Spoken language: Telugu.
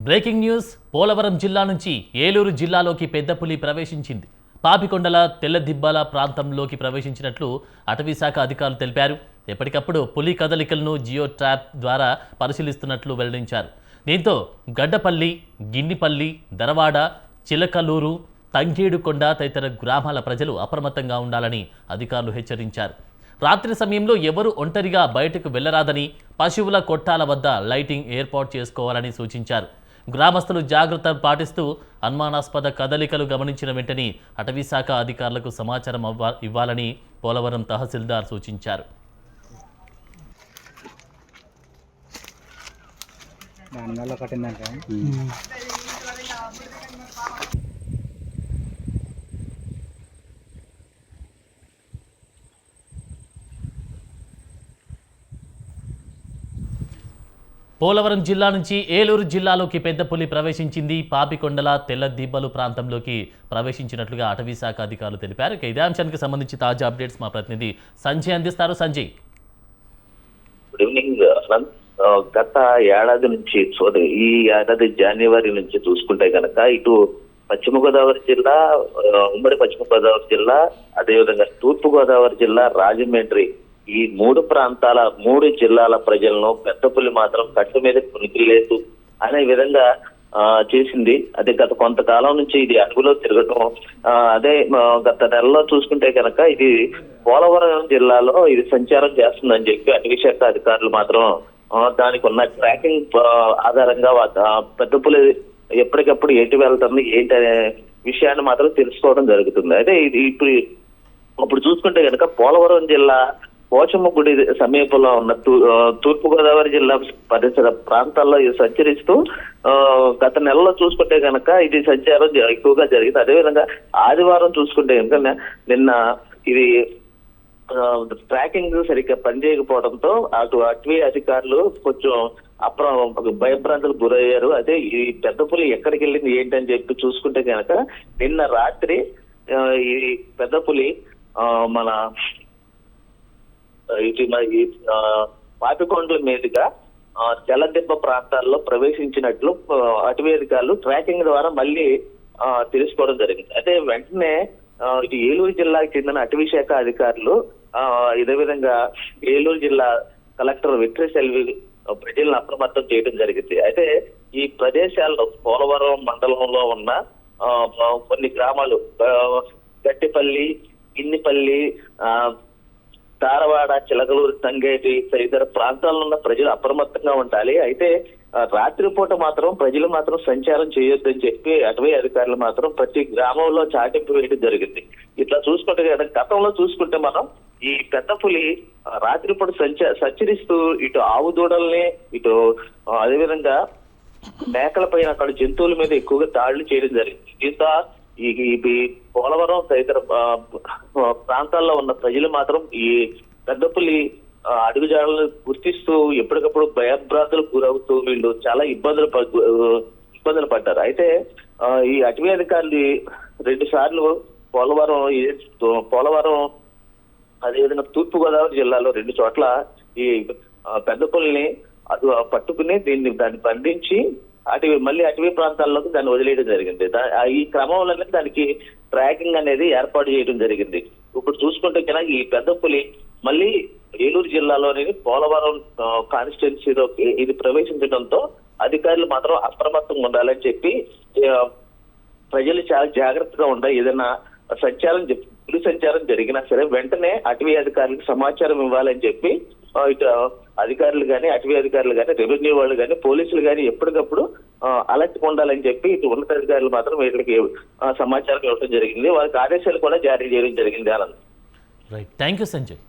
Breaking news. పోలవరం జిల్లా నుంచి ఏలూరు జిల్లాలోకి పెద్ద పులి ప్రవేశించింది. పాపికొండల తెల్లదిబ్బల ప్రాంతంలోకి ప్రవేశించినట్లు అటవీశాఖ అధికారులు తెలిపారు. ఎప్పటికప్పుడు పులి కదలికలను జియో ట్రాప్ ద్వారా పరిశీలిస్తున్నట్లు వెల్లడించారు. దీంతో గడ్డపల్లి, గిన్నిపల్లి, దరవాడ, చిలకలూరు, తంగేడుకొండ తదితర గ్రామాల ప్రజలు అప్రమత్తంగా ఉండాలని అధికారులు హెచ్చరించారు. రాత్రి సమయంలో ఎవరు ఒంటరిగా బయటకు వెళ్లరాదని, పశువుల కొట్టాల వద్ద లైటింగ్ ఏర్పాటు చేసుకోవాలని సూచించారు. గ్రామస్తులు జాగ్రత్త పాటిస్తూ అనుమానాస్పద కదలికలు గమనించిన వెంటనే అటవీశాఖ అధికారులకు సమాచారం ఇవ్వాలని పోలవరం తహసీల్దార్ సూచించారు. పోలవరం జిల్లా నుంచి ఏలూరు జిల్లాలోకి పెద్ద పులి ప్రవేశించింది. పాపికొండల తెల్లదిబ్బలు ప్రాంతంలోకి ప్రవేశించినట్లుగా అటవీశాఖ అధికారులు తెలిపారు. ఇదే అంశానికి సంబంధించి తాజా అప్డేట్స్ మా ప్రతినిధి సంజయ్ అందిస్తారు. Sanjay, good evening. గత ఏడాది నుంచి ఈ ఏడాది జనవరి నుంచి చూసుకుంటే కనుక ఇటు పశ్చిమ గోదావరి జిల్లా, ఉమ్మడి పశ్చిమ గోదావరి జిల్లా, అదేవిధంగా తూర్పు గోదావరి జిల్లా, రాజమండ్రి, ఈ మూడు జిల్లాల ప్రజలను పెద్ద పులి మాత్రం కట్టు మీద కొనికిలేదు అనే విధంగా చేసింది. అదే గత కొంతకాలం నుంచి ఇది అడవిలో తిరగటం. అదే గత నెలలో చూసుకుంటే కనుక ఇది పోలవరం జిల్లాలో ఇది సంచారం చేస్తుందని చెప్పి అటవీ శాఖ అధికారులు మాత్రం దానికి ఉన్న ట్రాకింగ్ ఆధారంగా పెద్ద పులి ఎప్పటికప్పుడు ఎటు వెళ్తుంది ఏంటనే విషయాన్ని మాత్రం తెలుసుకోవడం జరుగుతుంది. అయితే ఇది ఇప్పుడు చూసుకుంటే కనుక పోలవరం జిల్లా పోచమ్మ గుడి సమీపంలో ఉన్న తూర్పు గోదావరి జిల్లా పరిసర ప్రాంతాల్లో ఇది సంచరిస్తూ గత నెలలో చూసుకుంటే కనుక ఇది సంచారం ఎక్కువగా జరిగింది. అదేవిధంగా ఆదివారం చూసుకుంటే కనుక నిన్న ఇది ట్రాకింగ్ సరిగ్గా పనిచేయకపోవడంతో అటవీ అధికారులు కొంచెం భయభ్రాంతులకు గురయ్యారు. అదే ఈ పెద్ద పులి ఎక్కడికి వెళ్ళింది ఏంటని చెప్పి చూసుకుంటే కనుక నిన్న రాత్రి ఈ పెద్ద పులి మన పాపికొండల మీదుగా తెల్లదిబ్బ ప్రాంతాల్లో ప్రవేశించినట్లు అటవీ అధికారులు ట్రాకింగ్ ద్వారా మళ్ళీ తెలుసుకోవడం జరిగింది. అయితే వెంటనే ఇటు ఏలూరు జిల్లాకు చెందిన అటవీ శాఖ అధికారులు ఇదే విధంగా ఏలూరు జిల్లా కలెక్టర్ వెంకటేశ్వర ప్రజలను అప్రమత్తం చేయడం జరిగింది. అయితే ఈ ప్రదేశాల్లో పోలవరం మండలంలో ఉన్న కొన్ని గ్రామాలు గట్టిపల్లి, గిన్నిపల్లి, తారవాడ, చిలకలూరు, తంగేటి తదితర ప్రాంతాల్లో ఉన్న ప్రజలు అప్రమత్తంగా ఉండాలి. అయితే రాత్రిపూట మాత్రం ప్రజలు మాత్రం సంచారం చేయొద్దని చెప్పి అటవీ అధికారులు మాత్రం ప్రతి గ్రామంలో చాటింపు వేయడం జరిగింది. ఇట్లా చూసుకుంటే గతంలో చూసుకుంటే మనం ఈ పెద్ద పులి రాత్రిపూట సంచరిస్తూ ఇటు ఆవు దూడల్ని, ఇటు అదేవిధంగా మేకల పైన అక్కడ జంతువుల మీద ఎక్కువగా దాడులు చేయడం జరిగింది. దీంతో ఈ పోలవరం తదితర ప్రాంతాల్లో ఉన్న ప్రజలు మాత్రం ఈ పెద్ద పులి అడుగుజాడలను గుర్తిస్తూ ఎప్పటికప్పుడు భయభ్రాంతులకు గురవుతూ వీళ్ళు చాలా ఇబ్బందులు పడ్డారు. అయితే ఈ అటవీ అధికారులు 2 సార్లు పోలవరం అదేవిధంగా తూర్పు గోదావరి జిల్లాలో 2 చోట్ల ఈ పెద్ద పులిని పట్టుకుని దాన్ని బంధించి మళ్ళీ అటవీ ప్రాంతాల్లోకి దాన్ని వదిలేయడం జరిగింది. ఈ క్రమంలోనే దానికి ట్రాకింగ్ అనేది ఏర్పాటు చేయడం జరిగింది. ఇప్పుడు చూసుకుంటే కనుక ఈ పెద్ద పులి మళ్ళీ ఏలూరు జిల్లాలోని పోలవరం కాన్స్టిట్యున్సీలోకి ఇది ప్రవేశించడంతో అధికారులు మాత్రం అప్రమత్తంగా ఉండాలని చెప్పి ప్రజలు చాలా జాగ్రత్తగా ఉండాలి. ఏదైనా పులి సంచారం జరిగినా సరే వెంటనే అటవీ అధికారులకు సమాచారం ఇవ్వాలని చెప్పి ఇటు అధికారులు కానీ, అటవీ అధికారులు కానీ, రెవెన్యూ వాళ్ళు కానీ, పోలీసులు కానీ ఎప్పటికప్పుడు అలర్ట్ ఉండాలని చెప్పి ఇటు ఉన్నతాధికారులు మాత్రం వీళ్ళకి సమాచారం ఇవ్వడం జరిగింది. వారికి ఆదేశాలు కూడా జారీ చేయడం జరిగింది. Anand. Right, thank you Sanjay.